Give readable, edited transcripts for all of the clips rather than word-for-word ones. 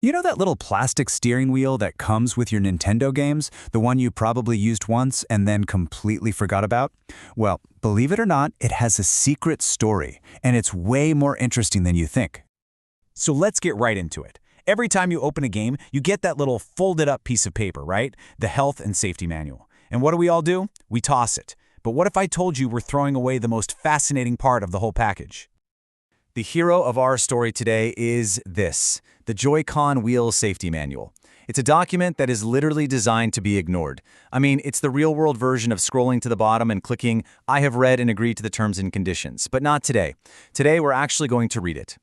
You know that little plastic steering wheel that comes with your Nintendo games? The one you probably used once and then completely forgot about? Well, believe it or not, it has a secret story, and it's way more interesting than you think. So let's get right into it. Every time you open a game, you get that little folded up piece of paper, right? The health and safety manual. And what do we all do? We toss it. But what if I told you we're throwing away the most fascinating part of the whole package? The hero of our story today is this, the Joy-Con Wheel Safety Manual. It's a document that is literally designed to be ignored. I mean, it's the real-world version of scrolling to the bottom and clicking, I have read and agreed to the terms and conditions. But not today. Today, we're actually going to read it.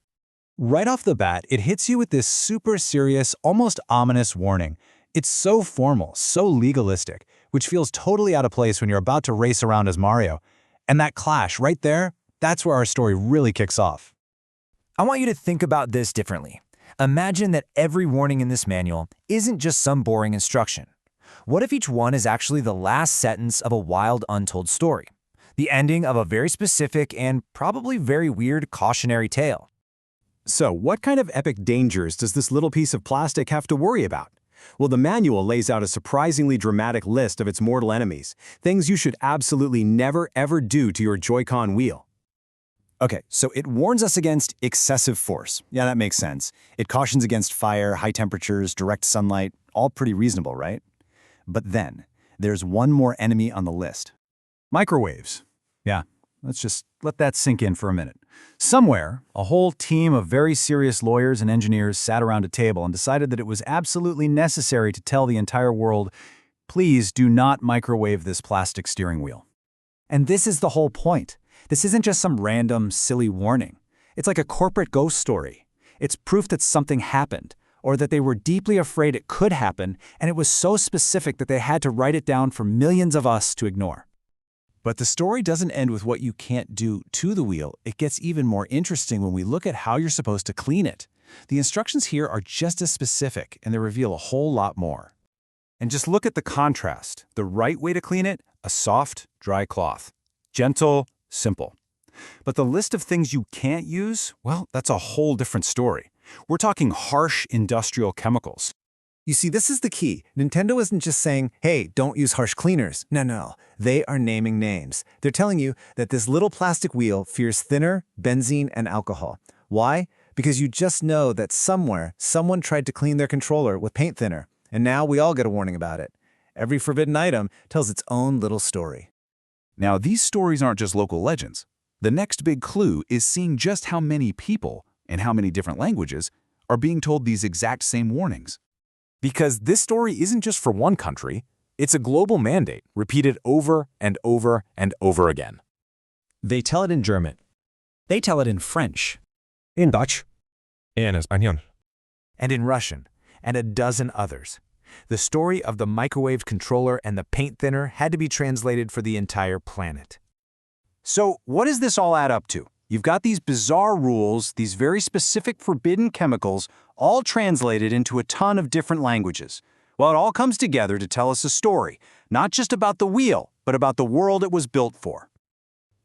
Right off the bat, it hits you with this super serious, almost ominous warning. It's so formal, so legalistic, which feels totally out of place when you're about to race around as Mario. And that clash right there, that's where our story really kicks off. I want you to think about this differently. Imagine that every warning in this manual isn't just some boring instruction. What if each one is actually the last sentence of a wild, untold story? The ending of a very specific and probably very weird cautionary tale. So, what kind of epic dangers does this little piece of plastic have to worry about? Well, the manual lays out a surprisingly dramatic list of its mortal enemies, things you should absolutely never ever do to your Joy-Con wheel. Okay, so it warns us against excessive force. Yeah, that makes sense. It cautions against fire, high temperatures, direct sunlight, all pretty reasonable, right? But then, there's one more enemy on the list. Microwaves. Yeah, let's just let that sink in for a minute. Somewhere, a whole team of very serious lawyers and engineers sat around a table and decided that it was absolutely necessary to tell the entire world, please do not microwave this plastic steering wheel. And this is the whole point. This isn't just some random, silly warning. It's like a corporate ghost story. It's proof that something happened, or that they were deeply afraid it could happen, and it was so specific that they had to write it down for millions of us to ignore. But the story doesn't end with what you can't do to the wheel. It gets even more interesting when we look at how you're supposed to clean it. The instructions here are just as specific, and they reveal a whole lot more. And just look at the contrast. The right way to clean it, a soft, dry cloth. Gentle, simple. But the list of things you can't use, well, that's a whole different story. We're talking harsh industrial chemicals. You see, this is the key. Nintendo isn't just saying, hey, don't use harsh cleaners. No. They are naming names. They're telling you that this little plastic wheel fears thinner, benzene, and alcohol. Why? Because you just know that somewhere, someone tried to clean their controller with paint thinner, and now we all get a warning about it. Every forbidden item tells its own little story. Now, these stories aren't just local legends. The next big clue is seeing just how many people, in how many different languages, are being told these exact same warnings. Because this story isn't just for one country, it's a global mandate, repeated over and over and over again. They tell it in German. They tell it in French. In Dutch. En español. And in Russian, and a dozen others. The story of the microwave controller and the paint thinner had to be translated for the entire planet. So, what does this all add up to? You've got these bizarre rules, these very specific forbidden chemicals, all translated into a ton of different languages. Well, it all comes together to tell us a story, not just about the wheel, but about the world it was built for.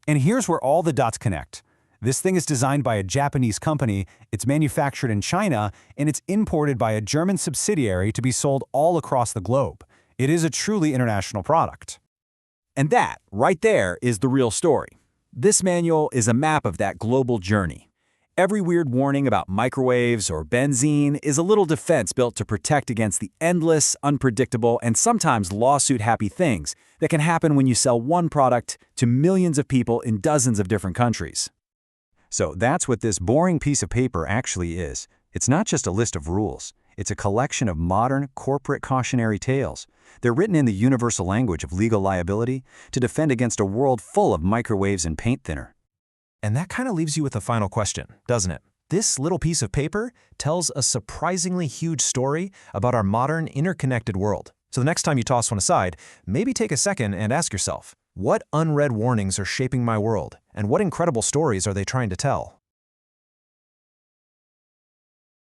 And here's where all the dots connect. This thing is designed by a Japanese company, it's manufactured in China, and it's imported by a German subsidiary to be sold all across the globe. It is a truly international product. And that, right there, is the real story. This manual is a map of that global journey. Every weird warning about microwaves or benzene is a little defense built to protect against the endless, unpredictable, and sometimes lawsuit-happy things that can happen when you sell one product to millions of people in dozens of different countries. So that's what this boring piece of paper actually is. It's not just a list of rules. It's a collection of modern corporate cautionary tales. They're written in the universal language of legal liability to defend against a world full of microwaves and paint thinner. And that kind of leaves you with a final question, doesn't it? This little piece of paper tells a surprisingly huge story about our modern, interconnected world. So the next time you toss one aside, maybe take a second and ask yourself, what unread warnings are shaping my world, and what incredible stories are they trying to tell?